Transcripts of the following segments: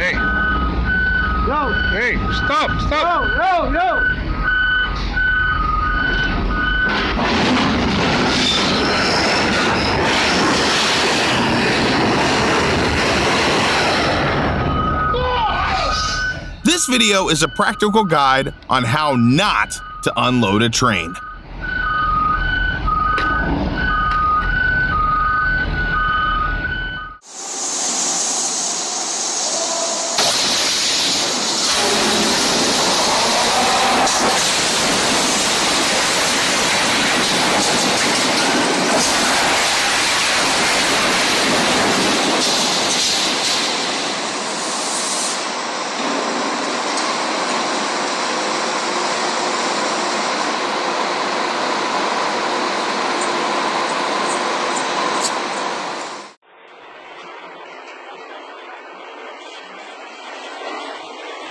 Hey. Yo. Hey, stop. Yo. This video is a practical guide on how not to unload a train.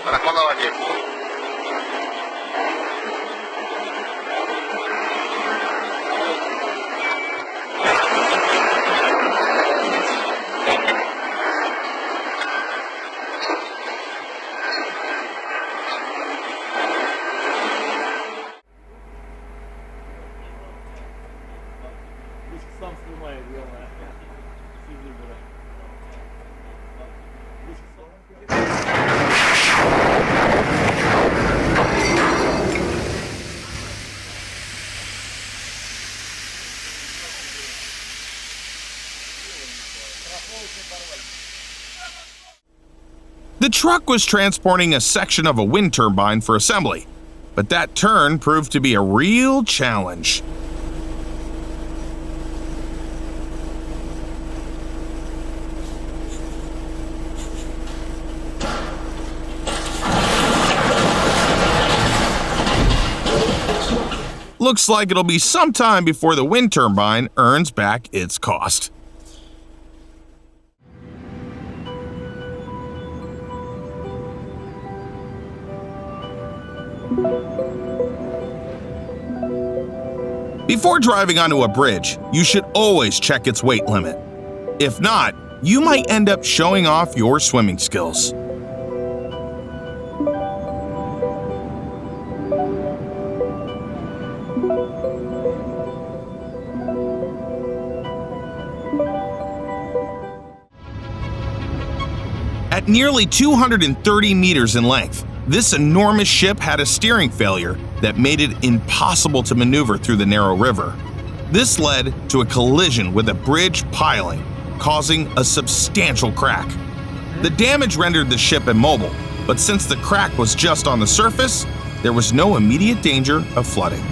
¿Para cuándo va a llegar? The truck was transporting a section of a wind turbine for assembly, but that turn proved to be a real challenge. Looks like it'll be some time before the wind turbine earns back its cost. Before driving onto a bridge, you should always check its weight limit. If not, you might end up showing off your swimming skills. At nearly 230 meters in length, this enormous ship had a steering failure that made it impossible to maneuver through the narrow river. This led to a collision with a bridge piling, causing a substantial crack. The damage rendered the ship immobile, but since the crack was just on the surface, there was no immediate danger of flooding.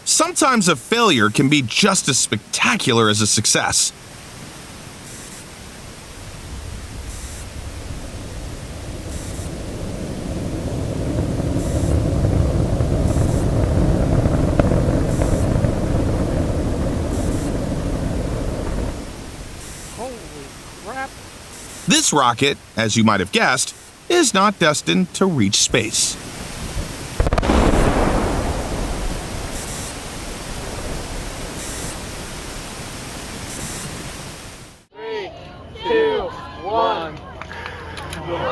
Sometimes a failure can be just as spectacular as a success. Holy crap. This rocket, as you might have guessed, is not destined to reach space.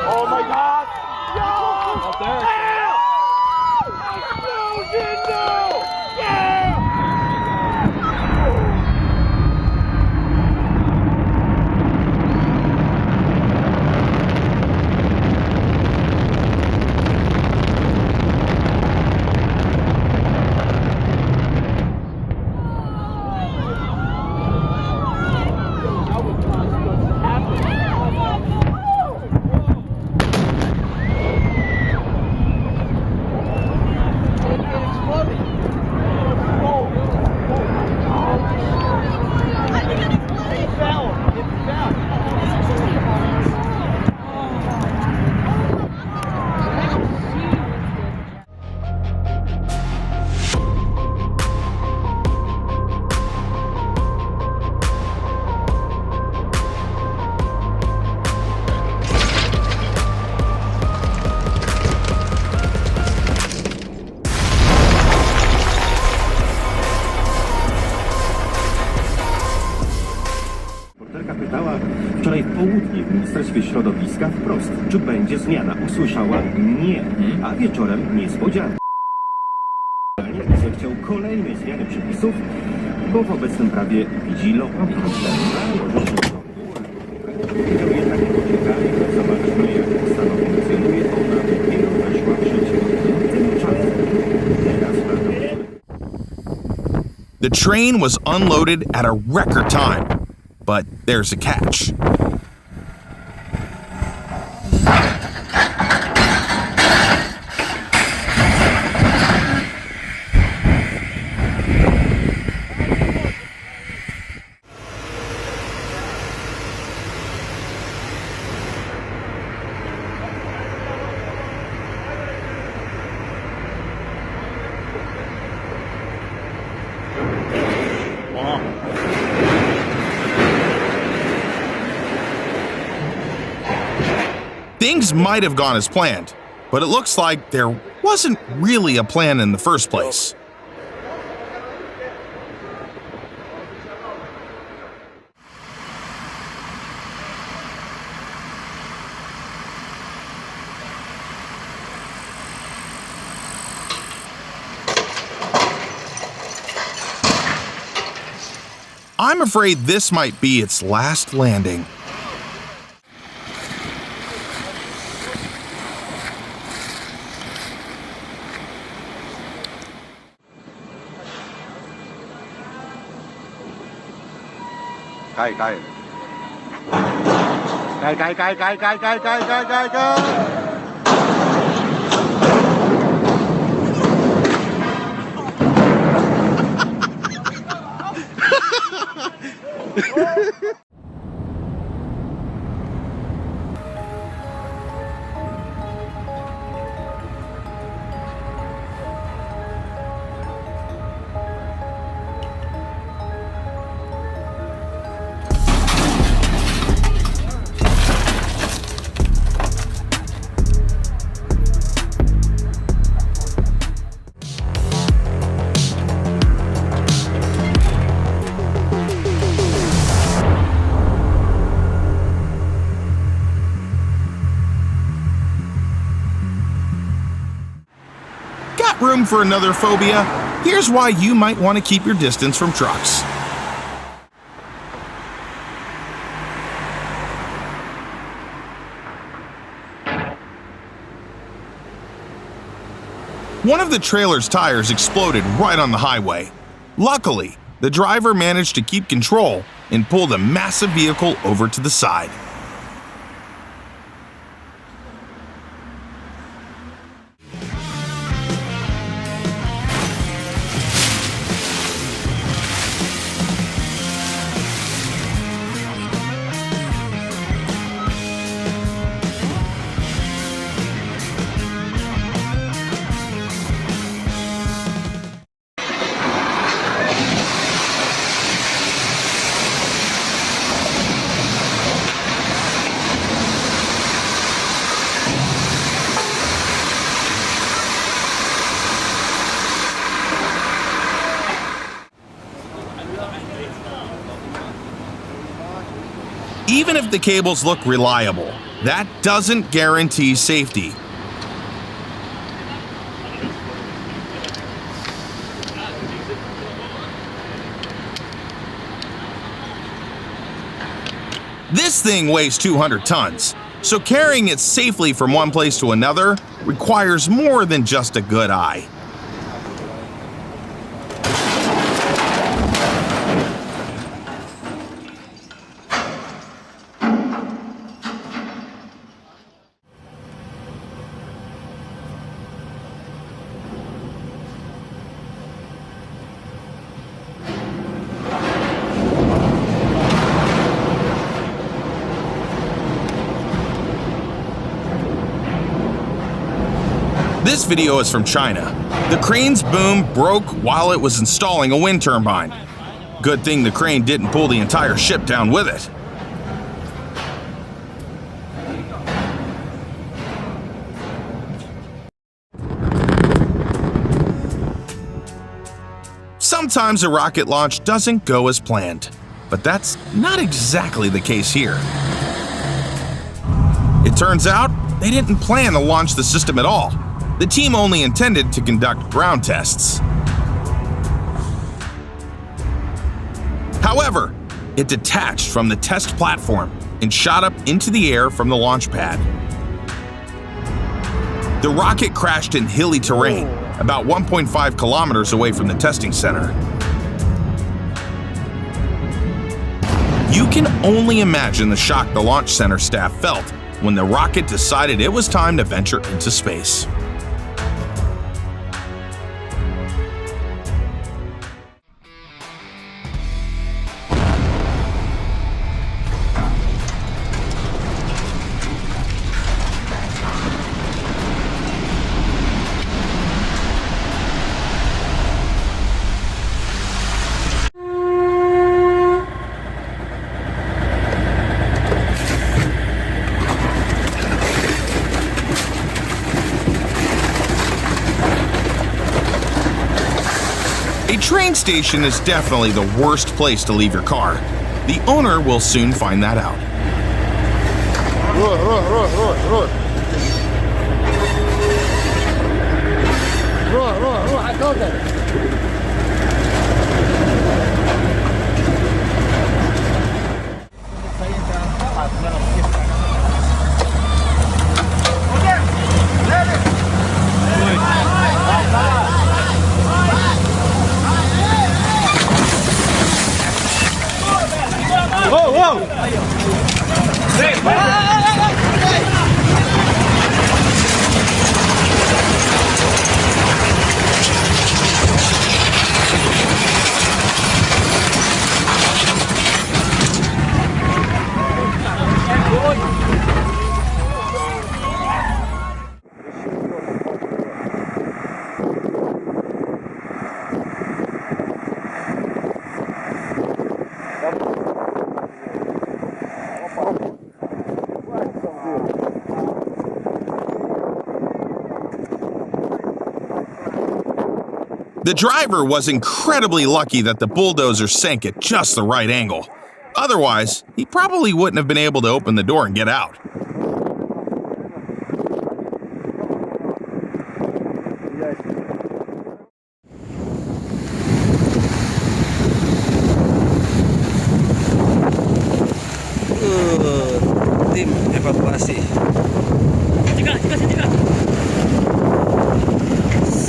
Oh my God! No! Up there. No! Yeah! zmiana usłyszała nie, a wieczorem niespodziankę. Chciał kolejnej zmiany przepisów, bo w obecnym prawie widzi lokalny problem. Jednak nie poczekali, zobaczmy jak ustawa funkcjonuje, ona dopiero weszła w życie. Tymczasem teraz The train was unloaded at a record time, but there's a catch. Things might have gone as planned, but it looks like there wasn't really a plan in the first place. I'm afraid this might be its last landing. Got room for another phobia? Here's why you might want to keep your distance from trucks. One of the trailer's tires exploded right on the highway. Luckily, the driver managed to keep control and pull the massive vehicle over to the side. Even if the cables look reliable, that doesn't guarantee safety. This thing weighs 200 tons, so carrying it safely from one place to another requires more than just a good eye. This video is from China. The crane's boom broke while it was installing a wind turbine. Good thing the crane didn't pull the entire ship down with it. Sometimes a rocket launch doesn't go as planned, but that's not exactly the case here. It turns out they didn't plan to launch the system at all. The team only intended to conduct ground tests. However, it detached from the test platform and shot up into the air from the launch pad. The rocket crashed in hilly terrain, about 1.5 kilometers away from the testing center. You can only imagine the shock the launch center staff felt when the rocket decided it was time to venture into space. A train station is definitely the worst place to leave your car. The owner will soon find that out. I told them. The driver was incredibly lucky that the bulldozer sank at just the right angle. Otherwise, he probably wouldn't have been able to open the door and get out. Tim evakuasi.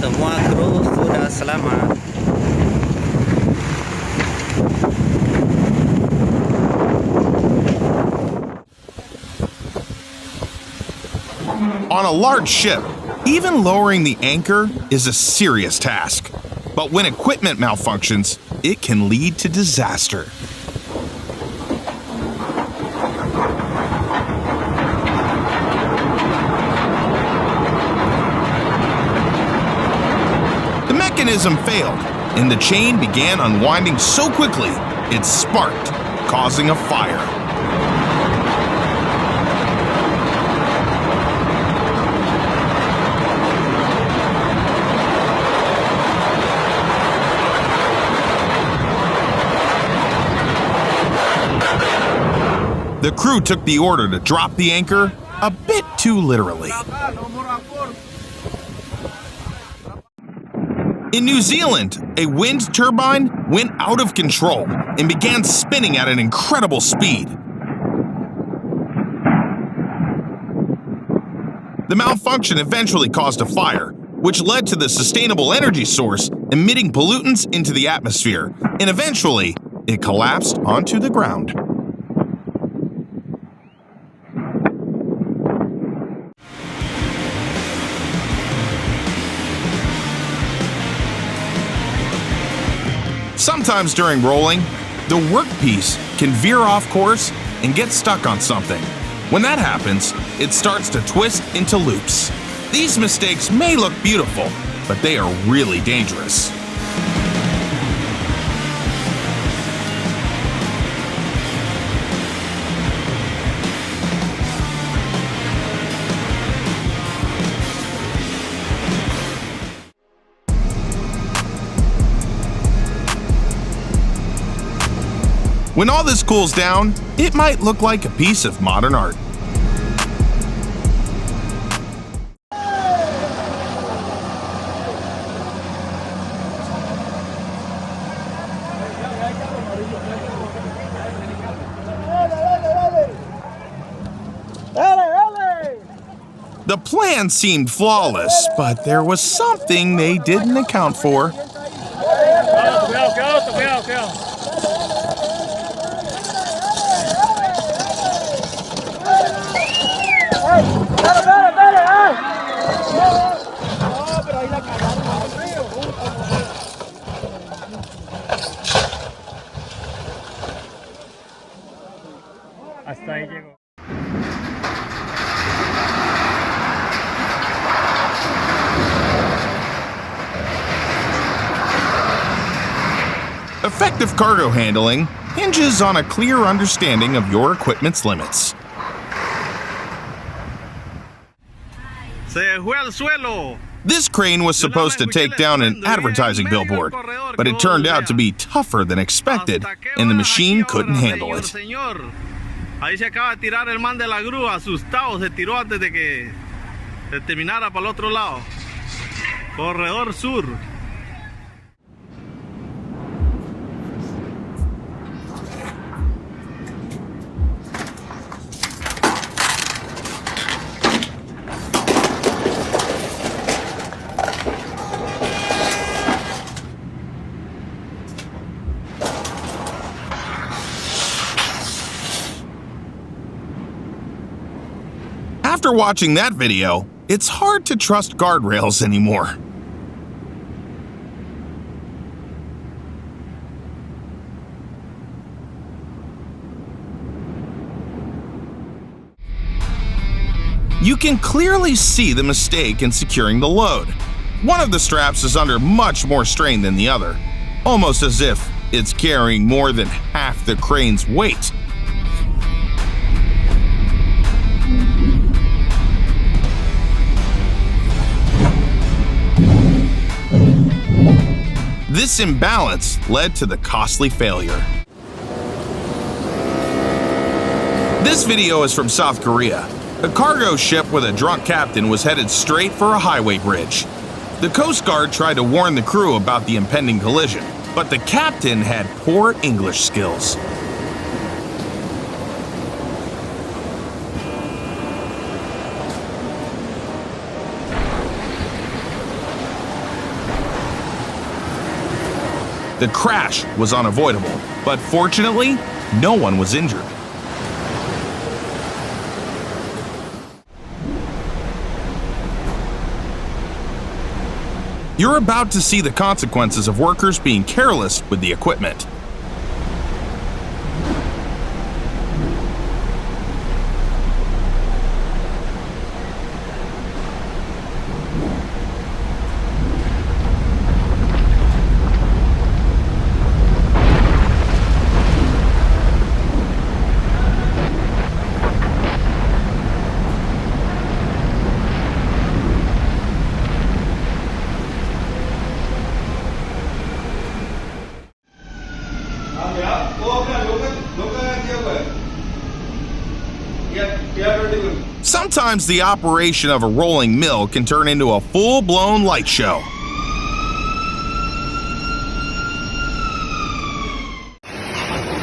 Semua kru sudah selamat. On a large ship, even lowering the anchor is a serious task. But when equipment malfunctions, it can lead to disaster. The mechanism failed, and the chain began unwinding so quickly it sparked, causing a fire. The crew took the order to drop the anchor a bit too literally. In New Zealand, a wind turbine went out of control and began spinning at an incredible speed. The malfunction eventually caused a fire, which led to the sustainable energy source emitting pollutants into the atmosphere, and eventually, it collapsed onto the ground. Sometimes during rolling, the workpiece can veer off course and get stuck on something. When that happens, it starts to twist into loops. These mistakes may look beautiful, but they are really dangerous. When all this cools down, it might look like a piece of modern art. The plan seemed flawless, but there was something they didn't account for. Hasta ahí llegó. Effective cargo handling hinges on a clear understanding of your equipment's limits. Se fue al suelo. This crane was supposed to take down an advertising billboard, but it turned out to be tougher than expected, and the machine couldn't handle it. Ahí se acaba de tirar el man de la grúa, asustado, se tiró antes de que se terminara para el otro lado. Corredor Sur. After watching that video, it's hard to trust guardrails anymore. You can clearly see the mistake in securing the load. One of the straps is under much more strain than the other, almost as if it's carrying more than half the crane's weight. This imbalance led to the costly failure. This video is from South Korea. A cargo ship with a drunk captain was headed straight for a highway bridge. The Coast Guard tried to warn the crew about the impending collision, but the captain had poor English skills. The crash was unavoidable, but fortunately, no one was injured. You're about to see the consequences of workers being careless with the equipment. Sometimes the operation of a rolling mill can turn into a full-blown light show.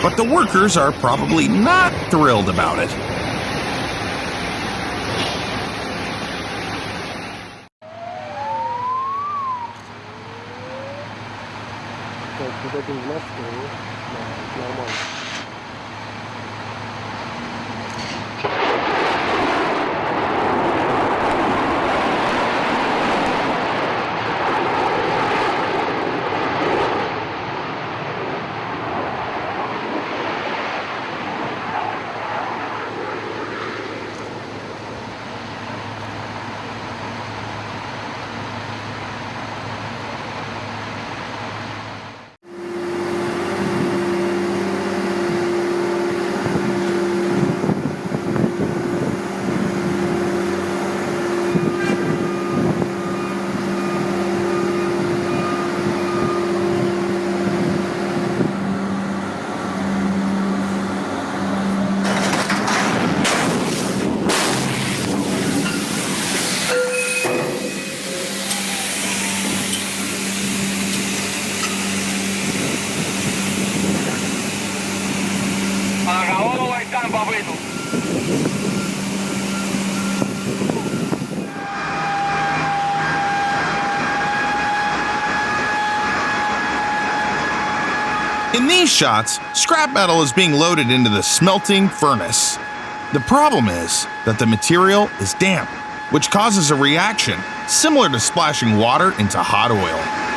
But the workers are probably not thrilled about it. In these shots, scrap metal is being loaded into the smelting furnace. The problem is that the material is damp, which causes a reaction similar to splashing water into hot oil.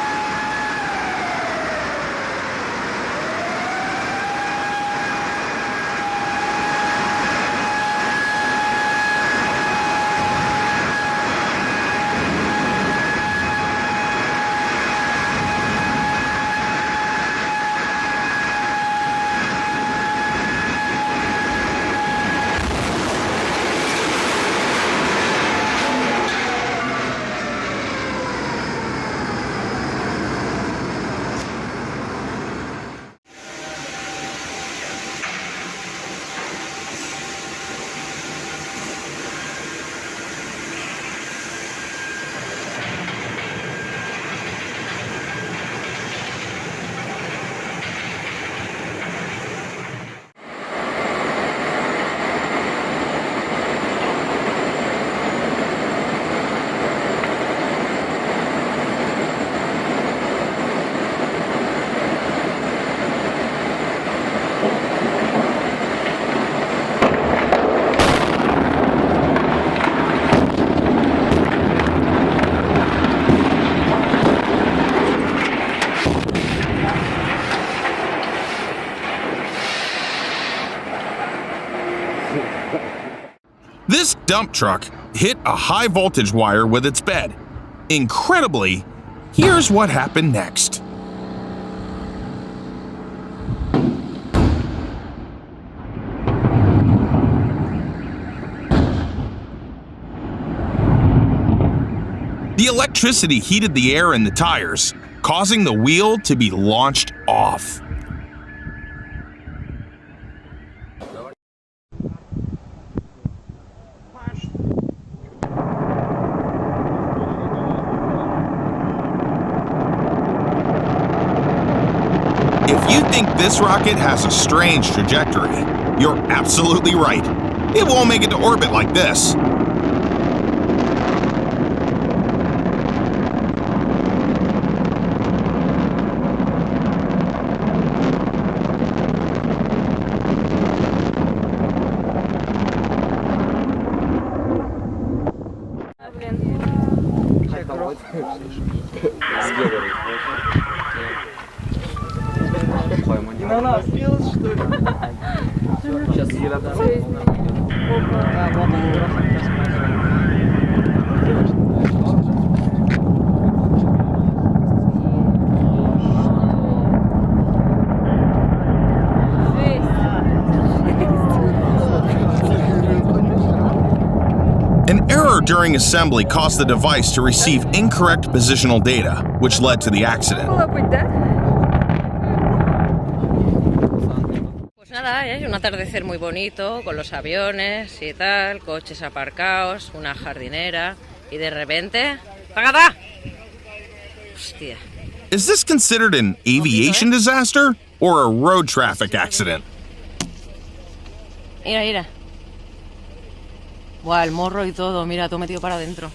This dump truck hit a high voltage wire with its bed. Incredibly, here's what happened next. The electricity heated the air in the tires, causing the wheel to be launched off. If you think this rocket has a strange trajectory, you're absolutely right. It won't make it to orbit like this. An error during assembly caused the device to receive incorrect positional data, which led to the accident. Pues nada, es un atardecer muy bonito con los aviones y tal, coches aparcados, una jardinera y de repente ¡pagada! Hostia. Is this considered an aviation disaster or a road traffic accident? Mira, mira. Buah, el morro y todo, mira, todo metido para adentro.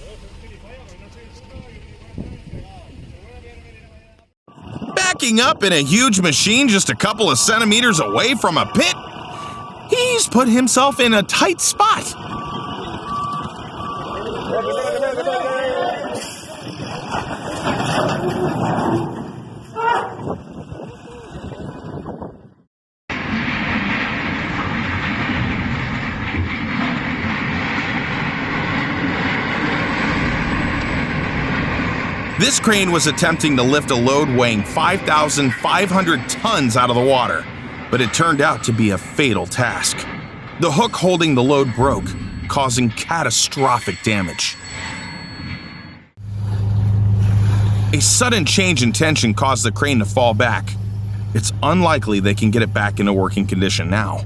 Backing up in a huge machine just a couple of centimeters away from a pit? He's put himself in a tight spot. This crane was attempting to lift a load weighing 5,500 tons out of the water, but it turned out to be a fatal task. The hook holding the load broke, causing catastrophic damage. A sudden change in tension caused the crane to fall back. It's unlikely they can get it back into working condition now.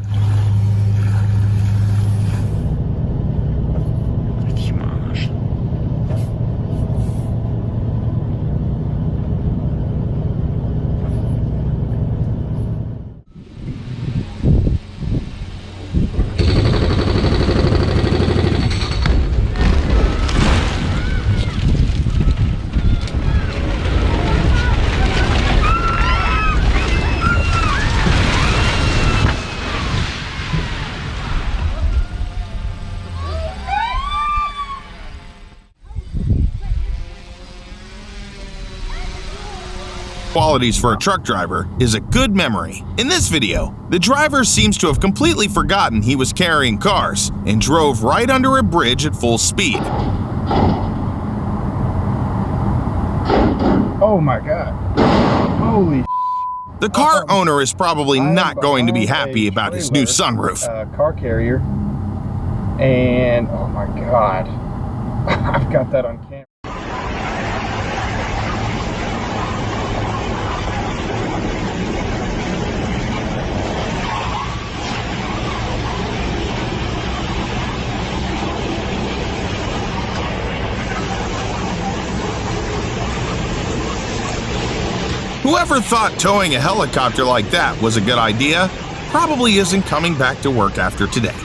qualities for a truck driver is a good memory. In this video, the driver seems to have completely forgotten he was carrying cars and drove right under a bridge at full speed. Oh my God. Holy. The car owner is probably not going to be happy about his new sunroof. Car carrier. And oh my God. I've got that on camera. Whoever thought towing a helicopter like that was a good idea probably isn't coming back to work after today.